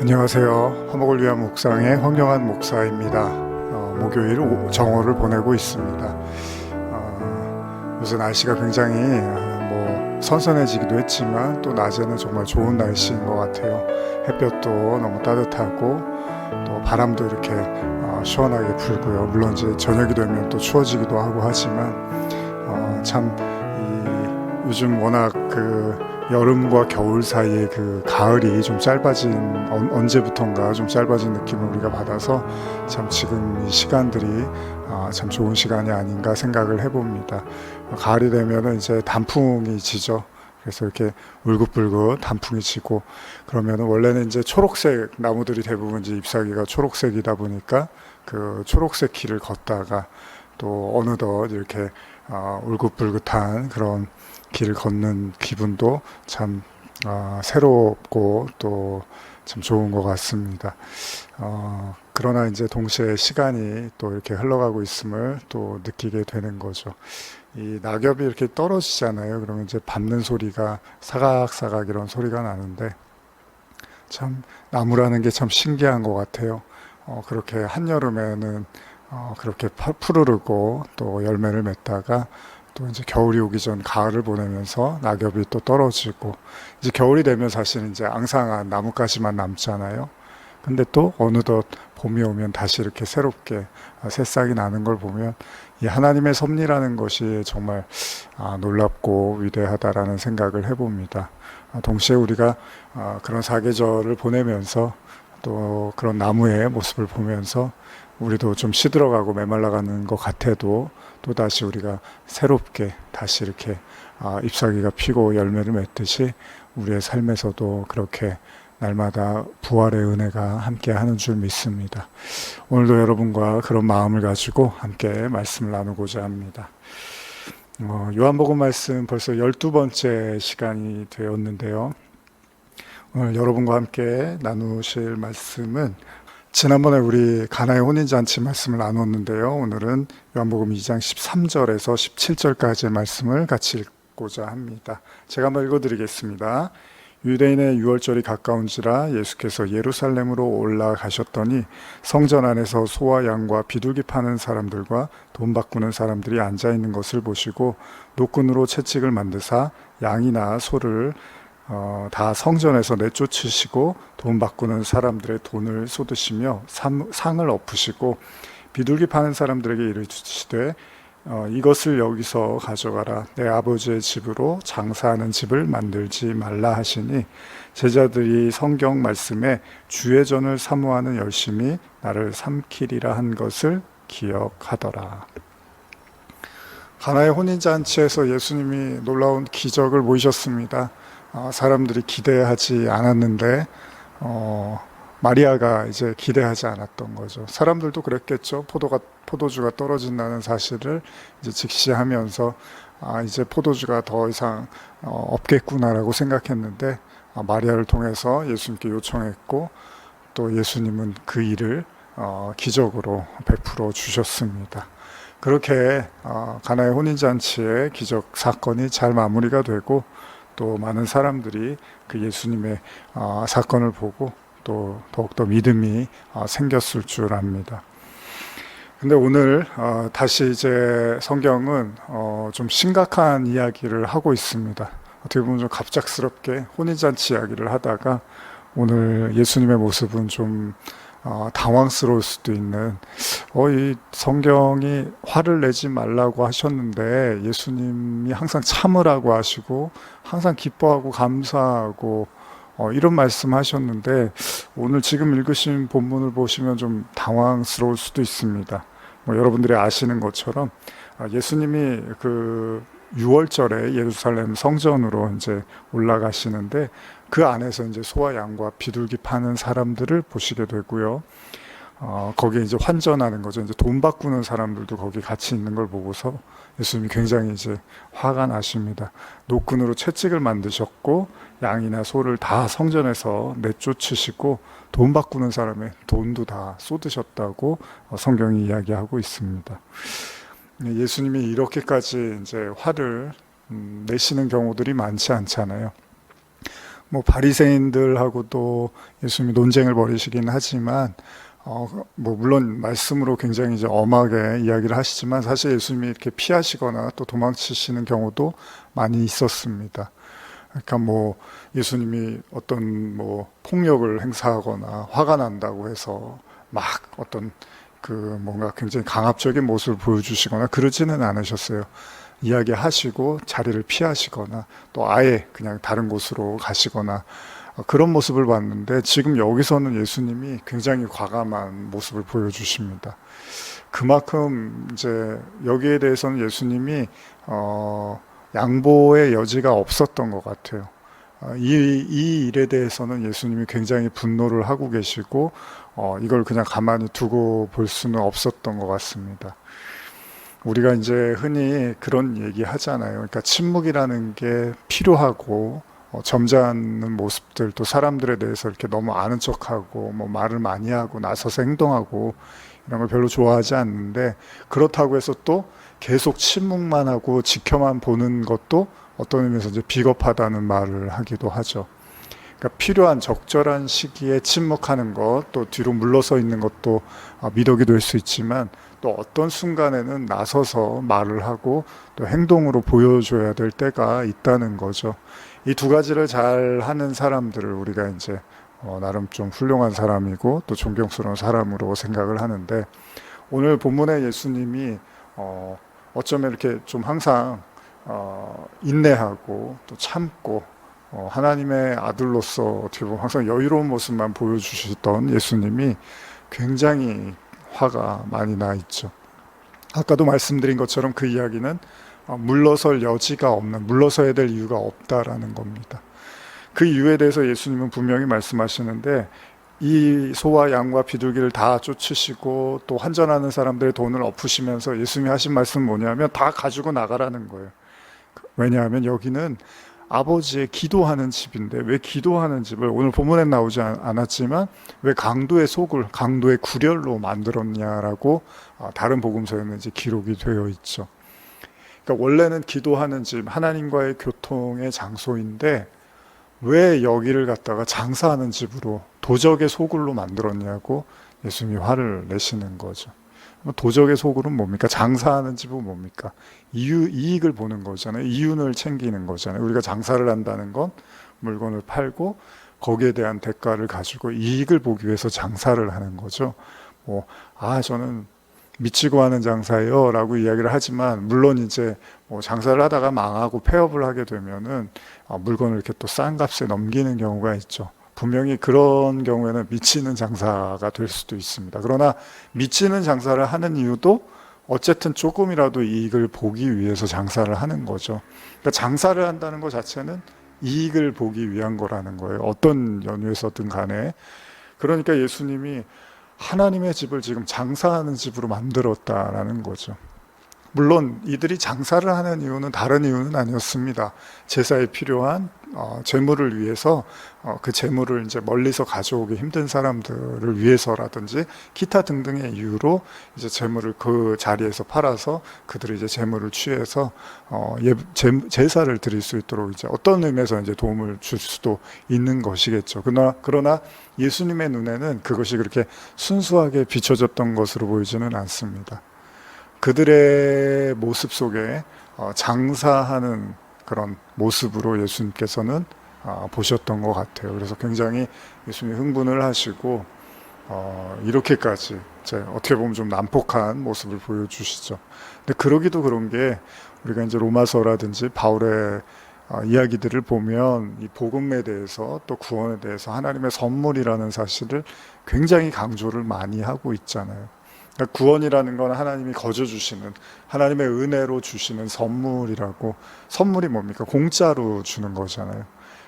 안녕하세요. 화목을 위한 묵상의 황영한 목사입니다. 목요일 정오를 보내고 있습니다. 요새 날씨가 굉장히 선선해지기도 했지만 또 낮에는 정말 좋은 날씨인 것 같아요. 햇볕도 너무 따뜻하고 또 바람도 이렇게 시원하게 불고요. 물론 이제 저녁이 되면 또 추워지기도 하고 하지만 요즘 워낙 여름과 겨울 사이에 가을이 좀 짧아진 언제부턴가 좀 짧아진 느낌을 우리가 받아서 참 지금 이 시간들이 참 좋은 시간이 아닌가 생각을 해봅니다. 가을이 되면은 이제 단풍이 지죠. 그래서 이렇게 울긋불긋 단풍이 지고 그러면은 원래는 이제 초록색 나무들이 대부분 이제 잎사귀가 초록색이다 보니까 그 초록색 길을 걷다가 또 어느덧 이렇게 울긋불긋한 그런 길을 걷는 기분도 참 새롭고 또 참 좋은 것 같습니다. 그러나 이제 동시에 시간이 또 이렇게 흘러가고 있음을 또 느끼게 되는 거죠. 이 낙엽이 이렇게 떨어지잖아요. 그러면 이제 밟는 소리가 사각사각 이런 소리가 나는데 참 나무라는 게 참 신기한 것 같아요. 그렇게 한여름에는 그렇게 푸르르고 또 열매를 맺다가 또 이제 겨울이 오기 전 가을을 보내면서 낙엽이 또 떨어지고 이제 겨울이 되면 사실 이제 앙상한 나뭇가지만 남잖아요. 근데 또 어느덧 봄이 오면 다시 이렇게 새롭게 새싹이 나는 걸 보면 이 하나님의 섭리라는 것이 정말 놀랍고 위대하다라는 생각을 해봅니다. 동시에 우리가 그런 사계절을 보내면서 또 그런 나무의 모습을 보면서 우리도 좀 시들어가고 메말라가는 것 같아도 또다시 우리가 새롭게 다시 이렇게 잎사귀가 피고 열매를 맺듯이 우리의 삶에서도 그렇게 날마다 부활의 은혜가 함께 하는 줄 믿습니다. 오늘도 여러분과 그런 마음을 가지고 함께 말씀을 나누고자 합니다. 요한복음 말씀 벌써 12번째 시간이 되었는데요. 오늘 여러분과 함께 나누실 말씀은 지난번에 우리 가나의 혼인잔치 말씀을 나눴는데요. 오늘은 요한복음 2장 13절에서 17절까지의 말씀을 같이 읽고자 합니다. 제가 한번 읽어드리겠습니다. 유대인의 유월절이 가까운지라 예수께서 예루살렘으로 올라가셨더니 성전 안에서 소와 양과 비둘기 파는 사람들과 돈 바꾸는 사람들이 앉아있는 것을 보시고 노끈으로 채찍을 만드사 양이나 소를 다 성전에서 내쫓으시고 돈 바꾸는 사람들의 돈을 쏟으시며 상을 엎으시고 비둘기 파는 사람들에게 이르시되 이것을 여기서 가져가라. 내 아버지의 집으로 장사하는 집을 만들지 말라 하시니 제자들이 성경 말씀에 주의 전을 사모하는 열심이 나를 삼키리라 한 것을 기억하더라. 가나의 혼인잔치에서 예수님이 놀라운 기적을 보이셨습니다. 사람들이 기대하지 않았는데 마리아가 이제 기대하지 않았던 거죠. 사람들도 그랬겠죠. 포도주가 떨어진다는 사실을 이제 직시하면서 이제 포도주가 더 이상 없겠구나라고 생각했는데 마리아를 통해서 예수님께 요청했고 또 예수님은 그 일을 기적으로 베풀어 주셨습니다. 그렇게 가나의 혼인잔치의 기적 사건이 잘 마무리가 되고 또 많은 사람들이 그 예수님의 사건을 보고 또 더욱더 믿음이 생겼을 줄 압니다. 근데 오늘 다시 이제 성경은 좀 심각한 이야기를 하고 있습니다. 어떻게 보면 좀 갑작스럽게 혼인잔치 이야기를 하다가 오늘 예수님의 모습은 좀 당황스러울 수도 있는 이 성경이 화를 내지 말라고 하셨는데 예수님이 항상 참으라고 하시고 항상 기뻐하고 감사하고 이런 말씀 하셨는데 오늘 지금 읽으신 본문을 보시면 좀 당황스러울 수도 있습니다. 여러분들이 아시는 것처럼 예수님이 그 6월절에 예루살렘 성전으로 이제 올라가시는데 그 안에서 이제 소와 양과 비둘기 파는 사람들을 보시게 되고요. 거기에 이제 환전하는 거죠. 이제 돈 바꾸는 사람들도 거기 같이 있는 걸 보고서 예수님이 굉장히 이제 화가 나십니다. 노끈으로 채찍을 만드셨고 양이나 소를 다 성전에서 내쫓으시고 돈 바꾸는 사람의 돈도 다 쏟으셨다고 성경이 이야기하고 있습니다. 예수님이 이렇게까지 이제 화를 내시는 경우들이 많지 않잖아요. 뭐 바리새인들하고도 예수님이 논쟁을 벌이시긴 하지만 뭐 물론 말씀으로 굉장히 이제 엄하게 이야기를 하시지만 사실 예수님이 이렇게 피하시거나 또 도망치시는 경우도 많이 있었습니다. 그러니까 뭐 예수님이 어떤 뭐 폭력을 행사하거나 화가 난다고 해서 막 어떤 그 뭔가 굉장히 강압적인 모습을 보여주시거나 그러지는 않으셨어요. 이야기하시고 자리를 피하시거나 또 아예 그냥 다른 곳으로 가시거나 그런 모습을 봤는데 지금 여기서는 예수님이 굉장히 과감한 모습을 보여주십니다. 그만큼 이제 여기에 대해서는 예수님이 양보의 여지가 없었던 것 같아요. 이 일에 대해서는 예수님이 굉장히 분노를 하고 계시고 이걸 그냥 가만히 두고 볼 수는 없었던 것 같습니다. 우리가 이제 흔히 그런 얘기 하잖아요. 그러니까 침묵이라는 게 필요하고 점잖은 모습들 또 사람들에 대해서 이렇게 너무 아는 척하고 뭐 말을 많이 하고 나서서 행동하고 이런 걸 별로 좋아하지 않는데 그렇다고 해서 또 계속 침묵만 하고 지켜만 보는 것도 어떤 의미에서 이제 비겁하다는 말을 하기도 하죠. 그러니까 필요한 적절한 시기에 침묵하는 것, 또 뒤로 물러서 있는 것도 미덕이 될 수 있지만 또 어떤 순간에는 나서서 말을 하고 또 행동으로 보여줘야 될 때가 있다는 거죠. 이 두 가지를 잘 하는 사람들을 우리가 이제 나름 좀 훌륭한 사람이고 또 존경스러운 사람으로 생각을 하는데 오늘 본문의 예수님이 어쩌면 이렇게 좀 항상 인내하고 또 참고 하나님의 아들로서 어떻게 보면 항상 여유로운 모습만 보여주시던 예수님이 굉장히 화가 많이 나 있죠. 아까도 말씀드린 것처럼 그 이야기는 물러설 여지가 없는, 물러서야 될 이유가 없다라는 겁니다. 그 이유에 대해서 예수님은 분명히 말씀하시는데 이 소와 양과 비둘기를 다 쫓으시고 또 환전하는 사람들의 돈을 엎으시면서 예수님이 하신 말씀은 뭐냐면 다 가지고 나가라는 거예요. 왜냐하면 여기는 아버지의 기도하는 집인데 왜 기도하는 집을 오늘 본문에 나오지 않았지만 왜 강도의 속을 강도의 구렬로 만들었냐라고 다른 복음서에는 이제 기록이 되어 있죠. 그러니까 원래는 기도하는 집, 하나님과의 교통의 장소인데 왜 여기를 갖다가 장사하는 집으로 도적의 소굴로 만들었냐고 예수님이 화를 내시는 거죠. 도적의 소굴은 뭡니까? 장사하는 집은 뭡니까? 이익을 보는 거잖아요. 이윤을 챙기는 거잖아요. 우리가 장사를 한다는 건 물건을 팔고 거기에 대한 대가를 가지고 이익을 보기 위해서 장사를 하는 거죠. 저는 미치고 하는 장사예요 라고 이야기를 하지만 물론 이제 장사를 하다가 망하고 폐업을 하게 되면은 물건을 이렇게 또 싼 값에 넘기는 경우가 있죠. 분명히 그런 경우에는 미치는 장사가 될 수도 있습니다. 그러나 미치는 장사를 하는 이유도 어쨌든 조금이라도 이익을 보기 위해서 장사를 하는 거죠. 그러니까 장사를 한다는 것 자체는 이익을 보기 위한 거라는 거예요. 어떤 연유에서든 간에. 그러니까 예수님이 하나님의 집을 지금 장사하는 집으로 만들었다라는 거죠. 물론 이들이 장사를 하는 이유는 다른 이유는 아니었습니다. 제사에 필요한 재물을 위해서 그 재물을 이제 멀리서 가져오기 힘든 사람들을 위해서라든지 기타 등등의 이유로 이제 재물을 그 자리에서 팔아서 그들이 이제 재물을 취해서 제사를 드릴 수 있도록 이제 어떤 의미에서 이제 도움을 줄 수도 있는 것이겠죠. 그러나 예수님의 눈에는 그것이 그렇게 순수하게 비춰졌던 것으로 보이지는 않습니다. 그들의 모습 속에 장사하는 그런 모습으로 예수님께서는 보셨던 것 같아요. 그래서 굉장히 예수님이 흥분을 하시고 이렇게까지 이제 어떻게 보면 좀 난폭한 모습을 보여주시죠. 근데 그러기도 그런 게 우리가 이제 로마서라든지 바울의 이야기들을 보면 이 복음에 대해서 또 구원에 대해서 하나님의 선물이라는 사실을 굉장히 강조를 많이 하고 있잖아요. 그러니까 구원이라는 건 하나님이 거저 주시는 하나님의 은혜로 주시는 선물이라고. 선물이 뭡니까? 공짜로 주는 거잖아요.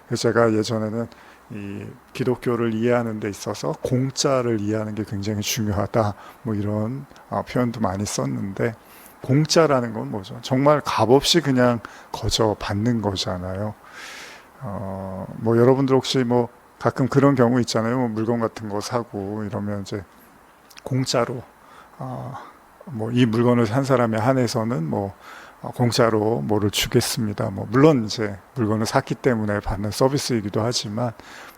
그래서 제가 예전에는 이 기독교를 이해하는 데 있어서 공짜를 이해하는 게 굉장히 중요하다 뭐 이런 표현도 많이 썼는데 공짜라는 건 뭐죠? 정말 값없이 그냥 거저 받는 거잖아요. 뭐 여러분들 혹시 뭐 가끔 그런 경우 있잖아요. 뭐 물건 같은 거 사고 이러면 이제 공짜로 뭐 이 물건을 산 사람에 한해서는 뭐 공짜로 뭐를 주겠습니다. 뭐 물론 이제 물건을 샀기 때문에 받는 서비스이기도 하지만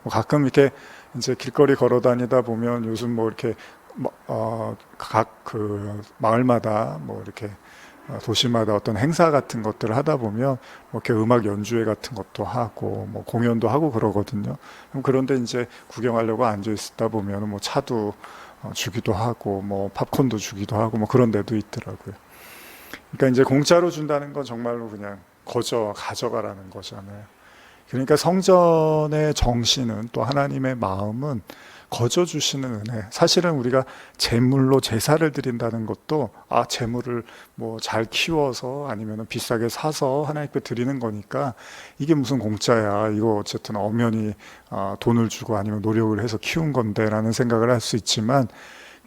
뭐 가끔 이렇게 이제 길거리 걸어 다니다 보면 요즘 뭐 이렇게 각 그 마을마다 뭐 이렇게 도시마다 어떤 행사 같은 것들을 하다 보면 뭐 이렇게 음악 연주회 같은 것도 하고 뭐 공연도 하고 그러거든요. 그런데 이제 구경하려고 앉아 있다 보면 뭐 차도 주기도 하고 뭐 팝콘도 주기도 하고 뭐 그런 데도 있더라고요. 그러니까 이제 공짜로 준다는 건 정말로 그냥 가져가라는 거잖아요. 그러니까 성전의 정신은 또 하나님의 마음은 거저 주시는 은혜. 사실은 우리가 제물로 제사를 드린다는 것도 제물을 뭐 잘 키워서 아니면 비싸게 사서 하나님께 드리는 거니까 이게 무슨 공짜야. 이거 어쨌든 엄연히 돈을 주고 아니면 노력을 해서 키운 건데라는 생각을 할 수 있지만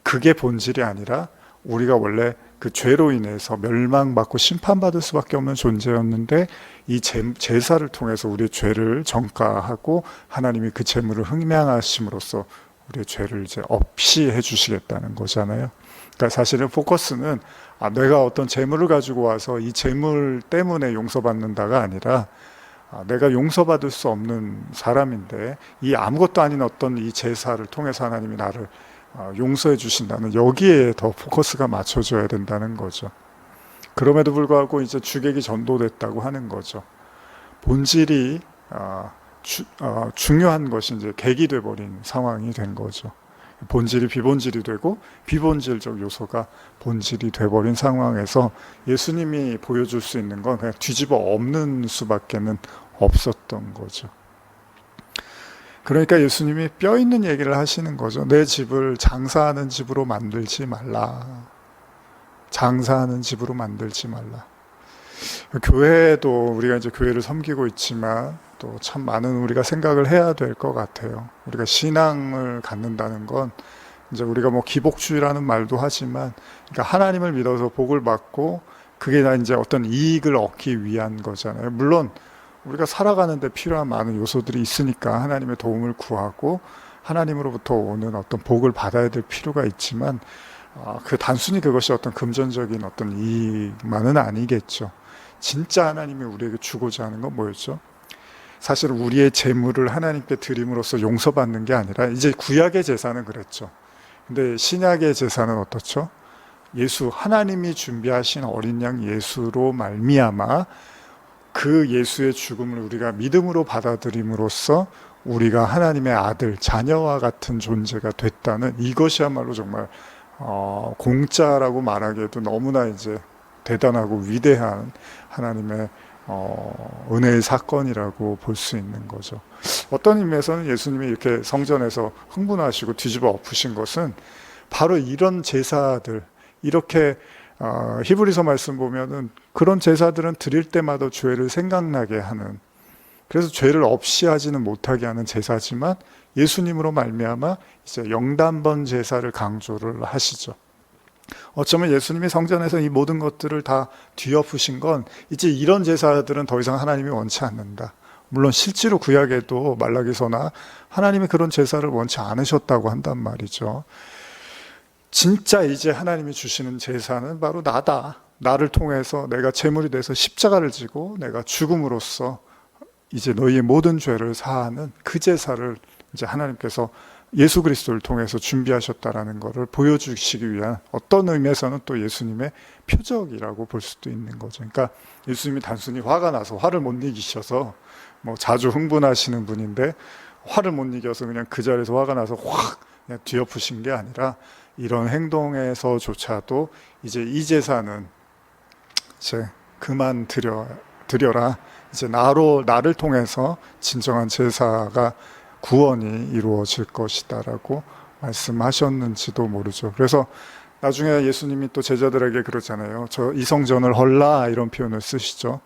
그게 본질이 아니라 우리가 원래 그 죄로 인해서 멸망받고 심판받을 수밖에 없는 존재였는데 이 제사를 통해서 우리의 죄를 전가하고 하나님이 그 제물을 흥량하심으로써 우리의 죄를 이제 없이 해주시겠다는 거잖아요. 그러니까 사실은 포커스는 내가 어떤 제물을 가지고 와서 이 제물 때문에 용서받는다가 아니라 내가 용서받을 수 없는 사람인데 이 아무것도 아닌 어떤 이 제사를 통해서 하나님이 나를 용서해 주신다는 여기에 더 포커스가 맞춰져야 된다는 거죠. 그럼에도 불구하고 이제 주객이 전도됐다고 하는 거죠. 본질이 중요한 것이 이제 객이 돼버린 상황이 된 거죠. 본질이 비본질이 되고 비본질적 요소가 본질이 돼버린 상황에서 예수님이 보여줄 수 있는 건 그냥 뒤집어 엎는 수밖에는 없었던 거죠. 그러니까 예수님이 뼈 있는 얘기를 하시는 거죠. 내 집을 장사하는 집으로 만들지 말라. 장사하는 집으로 만들지 말라. 교회도 우리가 이제 교회를 섬기고 있지만 또 참 많은 우리가 생각을 해야 될 것 같아요. 우리가 신앙을 갖는다는 건 이제 우리가 뭐 기복주의라는 말도 하지만 그러니까 하나님을 믿어서 복을 받고 그게 다 이제 어떤 이익을 얻기 위한 거잖아요. 물론 우리가 살아가는데 필요한 많은 요소들이 있으니까 하나님의 도움을 구하고 하나님으로부터 오는 어떤 복을 받아야 될 필요가 있지만 그 단순히 그것이 어떤 금전적인 어떤 이익만은 아니겠죠. 진짜 하나님이 우리에게 주고자 하는 건 뭐였죠? 사실 우리의 재물을 하나님께 드림으로써 용서받는 게 아니라 이제 구약의 제사는 그랬죠. 근데 신약의 제사는 어떻죠? 예수 하나님이 준비하신 어린 양 예수로 말미암아 그 예수의 죽음을 우리가 믿음으로 받아들임으로써 우리가 하나님의 아들, 자녀와 같은 존재가 됐다는 이것이야말로 정말 공짜라고 말하기에도 너무나 이제 대단하고 위대한 하나님의 은혜의 사건이라고 볼 수 있는 거죠. 어떤 의미에서는 예수님이 이렇게 성전에서 흥분하시고 뒤집어 엎으신 것은 바로 이런 제사들, 이렇게 히브리서 말씀 보면은 그런 제사들은 드릴 때마다 죄를 생각나게 하는, 그래서 죄를 없이 하지는 못하게 하는 제사지만 예수님으로 말미암아 이제 영단번 제사를 강조를 하시죠. 어쩌면 예수님이 성전에서 이 모든 것들을 다 뒤엎으신 건 이제 이런 제사들은 더 이상 하나님이 원치 않는다. 물론 실제로 구약에도 말라기서나 하나님이 그런 제사를 원치 않으셨다고 한단 말이죠. 진짜 이제 하나님이 주시는 제사는 바로 나다. 나를 통해서 내가 제물이 돼서 십자가를 지고 내가 죽음으로써 이제 너희의 모든 죄를 사하는 그 제사를 이제 하나님께서 예수 그리스도를 통해서 준비하셨다라는 것을 보여주시기 위한 어떤 의미에서는 또 예수님의 표적이라고 볼 수도 있는 거죠. 그러니까 예수님이 단순히 화가 나서 화를 못 이기셔서 뭐 자주 흥분하시는 분인데 화를 못 이겨서 그냥 그 자리에서 화가 나서 확 그냥 뒤엎으신 게 아니라 이런 행동에서조차도 이제 이 제사는 이제 그만 드려라. 이제 나를 통해서 진정한 제사가 구원이 이루어질 것이다라고 말씀하셨는지도 모르죠. 그래서 나중에 예수님이 또 제자들에게 그러잖아요. 이 성전을 헐라 이런 표현을 쓰시죠.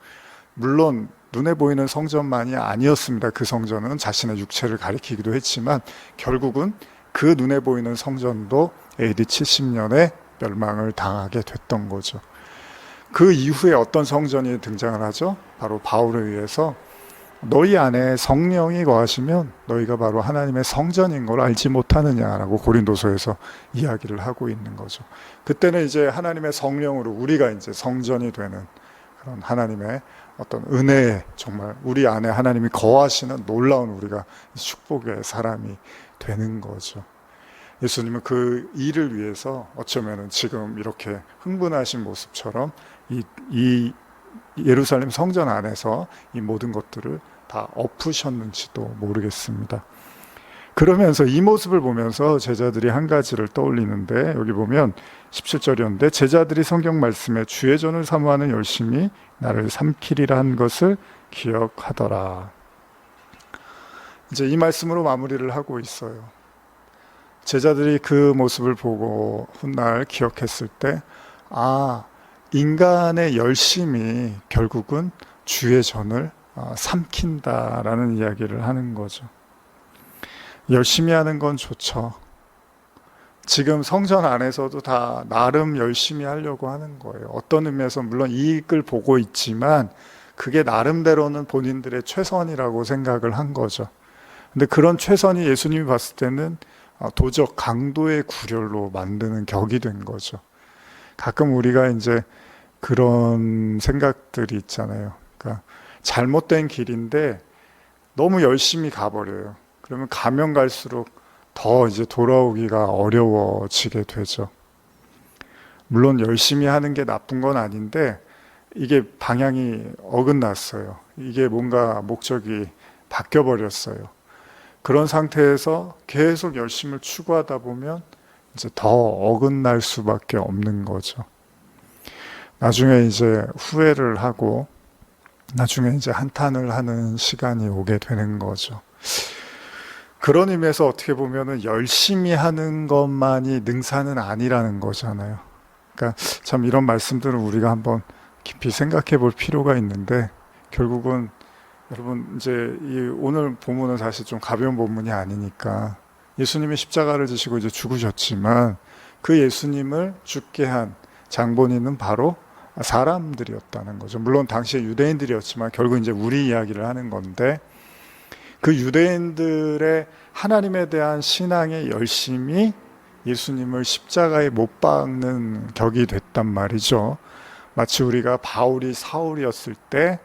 물론 눈에 보이는 성전만이 아니었습니다. 그 성전은 자신의 육체를 가리키기도 했지만 결국은 그 눈에 보이는 성전도 AD 70년에 멸망을 당하게 됐던 거죠. 그 이후에 어떤 성전이 등장을 하죠? 바로 바울에 의해서 너희 안에 성령이 거하시면 너희가 바로 하나님의 성전인 걸 알지 못하느냐라고 고린도서에서 이야기를 하고 있는 거죠. 그때는 이제 하나님의 성령으로 우리가 이제 성전이 되는 그런 하나님의 어떤 은혜에 정말 우리 안에 하나님이 거하시는 놀라운 우리가 축복의 사람이 되는 거죠. 예수님은 그 일을 위해서 어쩌면은 지금 이렇게 흥분하신 모습처럼 이 예루살렘 성전 안에서 이 모든 것들을 다 엎으셨는지도 모르겠습니다. 그러면서 이 모습을 보면서 제자들이 한 가지를 떠올리는데, 여기 보면 17절이었는데 제자들이 성경 말씀에 주의 전을 사모하는 열심이 나를 삼키리라 한 것을 기억하더라. 이제 이 말씀으로 마무리를 하고 있어요. 제자들이 그 모습을 보고 훗날 기억했을 때, 인간의 열심이 결국은 주의 전을 삼킨다라는 이야기를 하는 거죠. 열심히 하는 건 좋죠. 지금 성전 안에서도 다 나름 열심히 하려고 하는 거예요. 어떤 의미에서 물론 이익을 보고 있지만 그게 나름대로는 본인들의 최선이라고 생각을 한 거죠. 근데 그런 최선이 예수님이 봤을 때는 도적 강도의 구렬로 만드는 격이 된 거죠. 가끔 우리가 이제 그런 생각들이 있잖아요. 그러니까 잘못된 길인데 너무 열심히 가버려요. 그러면 가면 갈수록 더 이제 돌아오기가 어려워지게 되죠. 물론 열심히 하는 게 나쁜 건 아닌데 이게 방향이 어긋났어요. 이게 뭔가 목적이 바뀌어 버렸어요. 그런 상태에서 계속 열심을 추구하다 보면 이제 더 어긋날 수밖에 없는 거죠. 나중에 이제 후회를 하고 나중에 이제 한탄을 하는 시간이 오게 되는 거죠. 그런 의미에서 어떻게 보면은 열심히 하는 것만이 능사는 아니라는 거잖아요. 그러니까 참 이런 말씀들을 우리가 한번 깊이 생각해 볼 필요가 있는데, 결국은 여러분 이제 이 오늘 본문은 사실 좀 가벼운 본문이 아니니까 예수님이 십자가를 지시고 이제 죽으셨지만 그 예수님을 죽게 한 장본인은 바로 사람들이었다는 거죠. 물론 당시에 유대인들이었지만 결국 이제 우리 이야기를 하는 건데, 그 유대인들의 하나님에 대한 신앙의 열심이 예수님을 십자가에 못 박는 격이 됐단 말이죠. 마치 우리가 바울이 사울이었을 때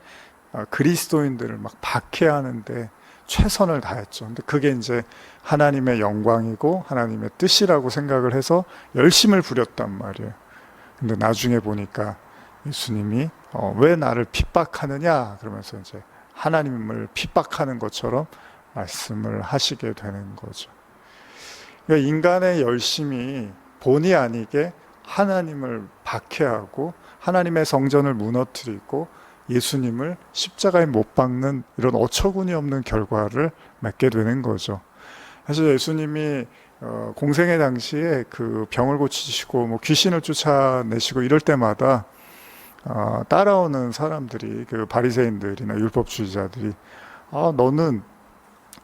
그리스도인들을 막 박해하는데 최선을 다했죠. 근데 그게 이제 하나님의 영광이고 하나님의 뜻이라고 생각을 해서 열심을 부렸단 말이에요. 근데 나중에 보니까 예수님이 왜 나를 핍박하느냐 그러면서 이제 하나님을 핍박하는 것처럼 말씀을 하시게 되는 거죠. 그러니까 인간의 열심이 본의 아니게 하나님을 박해하고 하나님의 성전을 무너뜨리고 예수님을 십자가에 못 박는 이런 어처구니 없는 결과를 맺게 되는 거죠. 사실 예수님이 공생의 당시에 그 병을 고치시고 뭐 귀신을 쫓아내시고 이럴 때마다 따라오는 사람들이, 그 바리새인들이나 율법주의자들이 너는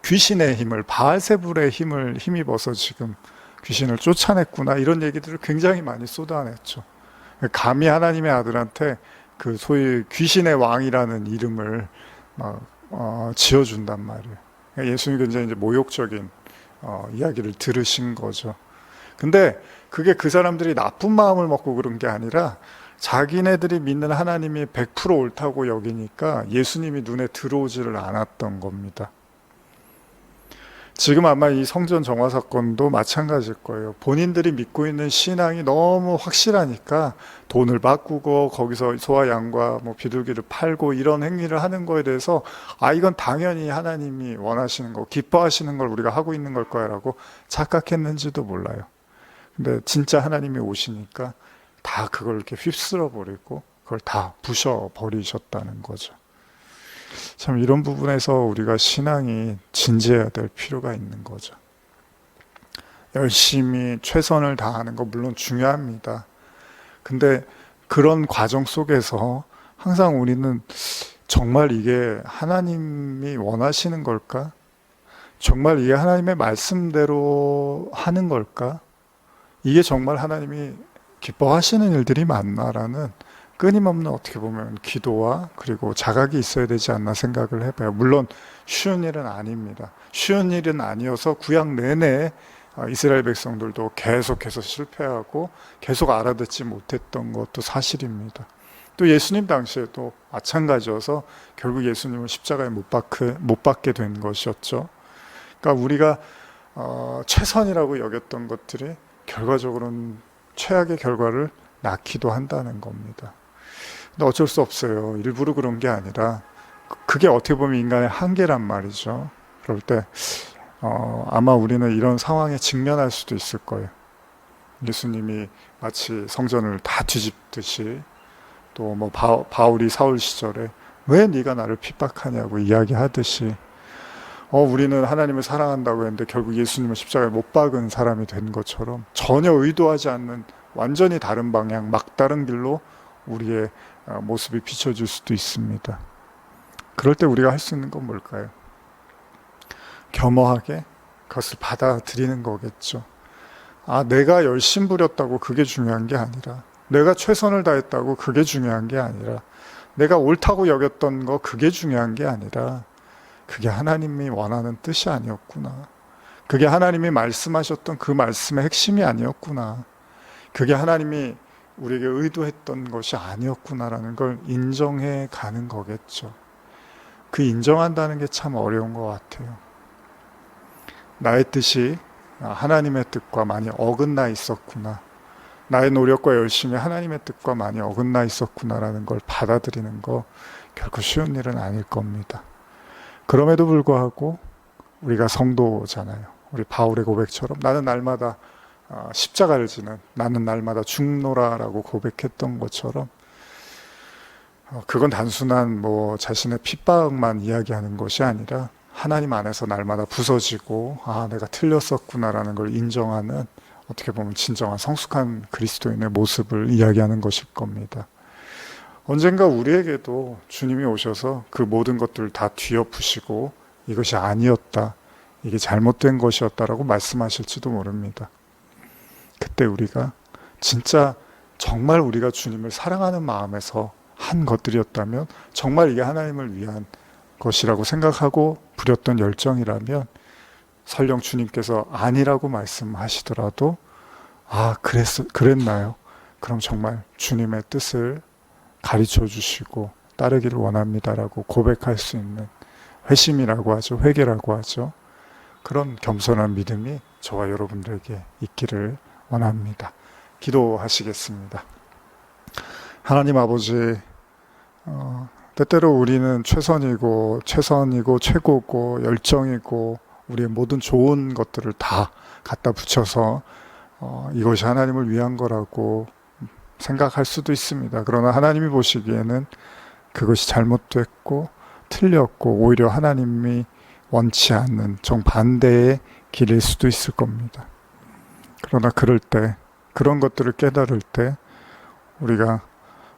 귀신의 힘을, 바알세불의 힘을 힘입어서 지금 귀신을 쫓아냈구나, 이런 얘기들을 굉장히 많이 쏟아냈죠. 감히 하나님의 아들한테 그 소위 귀신의 왕이라는 이름을 지어준단 말이에요. 예수님이 굉장히 이제 모욕적인 이야기를 들으신 거죠. 근데 그게 그 사람들이 나쁜 마음을 먹고 그런 게 아니라 자기네들이 믿는 하나님이 100% 옳다고 여기니까 예수님이 눈에 들어오지를 않았던 겁니다. 지금 아마 이 성전 정화 사건도 마찬가지일 거예요. 본인들이 믿고 있는 신앙이 너무 확실하니까 돈을 바꾸고 거기서 소와 양과 뭐 비둘기를 팔고 이런 행위를 하는 거에 대해서 이건 당연히 하나님이 원하시는 거, 기뻐하시는 걸 우리가 하고 있는 걸 거야라고 착각했는지도 몰라요. 근데 진짜 하나님이 오시니까 다 그걸 이렇게 휩쓸어 버리고 그걸 다 부셔 버리셨다는 거죠. 참 이런 부분에서 우리가 신앙이 진지해야 될 필요가 있는 거죠. 열심히 최선을 다하는 거 물론 중요합니다. 근데 그런 과정 속에서 항상 우리는 정말 이게 하나님이 원하시는 걸까? 정말 이게 하나님의 말씀대로 하는 걸까? 이게 정말 하나님이 기뻐하시는 일들이 맞나라는 끊임없는 어떻게 보면 기도와 그리고 자각이 있어야 되지 않나 생각을 해봐요. 물론 쉬운 일은 아닙니다. 쉬운 일은 아니어서 구약 내내 이스라엘 백성들도 계속해서 실패하고 계속 알아듣지 못했던 것도 사실입니다. 또 예수님 당시에도 마찬가지여서 결국 예수님을 십자가에 못 박게 된 것이었죠. 그러니까 우리가 최선이라고 여겼던 것들이 결과적으로는 최악의 결과를 낳기도 한다는 겁니다. 근데 어쩔 수 없어요. 일부러 그런 게 아니라 그게 어떻게 보면 인간의 한계란 말이죠. 그럴 때 아마 우리는 이런 상황에 직면할 수도 있을 거예요. 예수님이 마치 성전을 다 뒤집듯이 또 뭐 바울이 사울 시절에 왜 네가 나를 핍박하냐고 이야기하듯이 우리는 하나님을 사랑한다고 했는데 결국 예수님을 십자가에 못 박은 사람이 된 것처럼 전혀 의도하지 않는 완전히 다른 방향, 막다른 길로 우리의 모습이 비춰질 수도 있습니다. 그럴 때 우리가 할 수 있는 건 뭘까요? 겸허하게 그것을 받아들이는 거겠죠. 내가 열심 부렸다고 그게 중요한 게 아니라, 내가 최선을 다했다고 그게 중요한 게 아니라, 내가 옳다고 여겼던 거 그게 중요한 게 아니라, 그게 하나님이 원하는 뜻이 아니었구나. 그게 하나님이 말씀하셨던 그 말씀의 핵심이 아니었구나. 그게 하나님이 우리에게 의도했던 것이 아니었구나라는 걸 인정해 가는 거겠죠. 그 인정한다는 게 참 어려운 것 같아요. 나의 뜻이 하나님의 뜻과 많이 어긋나 있었구나. 나의 노력과 열심이 하나님의 뜻과 많이 어긋나 있었구나라는 걸 받아들이는 거 결코 쉬운 일은 아닐 겁니다. 그럼에도 불구하고 우리가 성도잖아요. 우리 바울의 고백처럼 나는 날마다 십자가를 지는, 나는 날마다 죽노라라고 고백했던 것처럼 그건 단순한 자신의 핍박만 이야기하는 것이 아니라 하나님 안에서 날마다 부서지고 내가 틀렸었구나라는 걸 인정하는, 어떻게 보면 진정한 성숙한 그리스도인의 모습을 이야기하는 것일 겁니다. 언젠가 우리에게도 주님이 오셔서 그 모든 것들을 다 뒤엎으시고 이것이 아니었다, 이게 잘못된 것이었다라고 말씀하실지도 모릅니다. 그때 우리가 진짜 정말 우리가 주님을 사랑하는 마음에서 한 것들이었다면, 정말 이게 하나님을 위한 것이라고 생각하고 부렸던 열정이라면, 설령 주님께서 아니라고 말씀하시더라도 그랬나요? 그럼 정말 주님의 뜻을 가르쳐 주시고 따르기를 원합니다라고 고백할 수 있는, 회심이라고 하죠, 회개라고 하죠, 그런 겸손한 믿음이 저와 여러분들에게 있기를 원합니다. 기도하시겠습니다. 하나님 아버지, 때때로 우리는 최선이고 최고고 열정이고 우리의 모든 좋은 것들을 다 갖다 붙여서 이것이 하나님을 위한 거라고 생각할 수도 있습니다. 그러나 하나님이 보시기에는 그것이 잘못됐고 틀렸고 오히려 하나님이 원치 않는 정반대의 길일 수도 있을 겁니다. 그러나 그럴 때, 그런 것들을 깨달을 때 우리가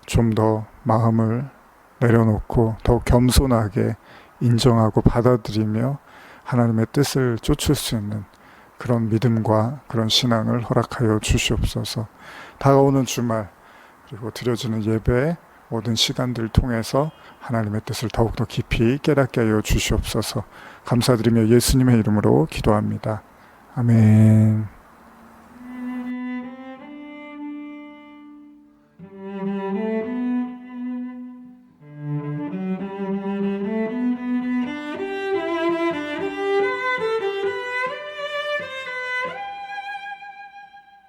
좀 더 마음을 내려놓고 더욱 겸손하게 인정하고 받아들이며 하나님의 뜻을 쫓을 수 있는 그런 믿음과 그런 신앙을 허락하여 주시옵소서. 다가오는 주말 그리고 드려지는 예배의 모든 시간들을 통해서 하나님의 뜻을 더욱더 깊이 깨닫게 하여 주시옵소서. 감사드리며 예수님의 이름으로 기도합니다. 아멘.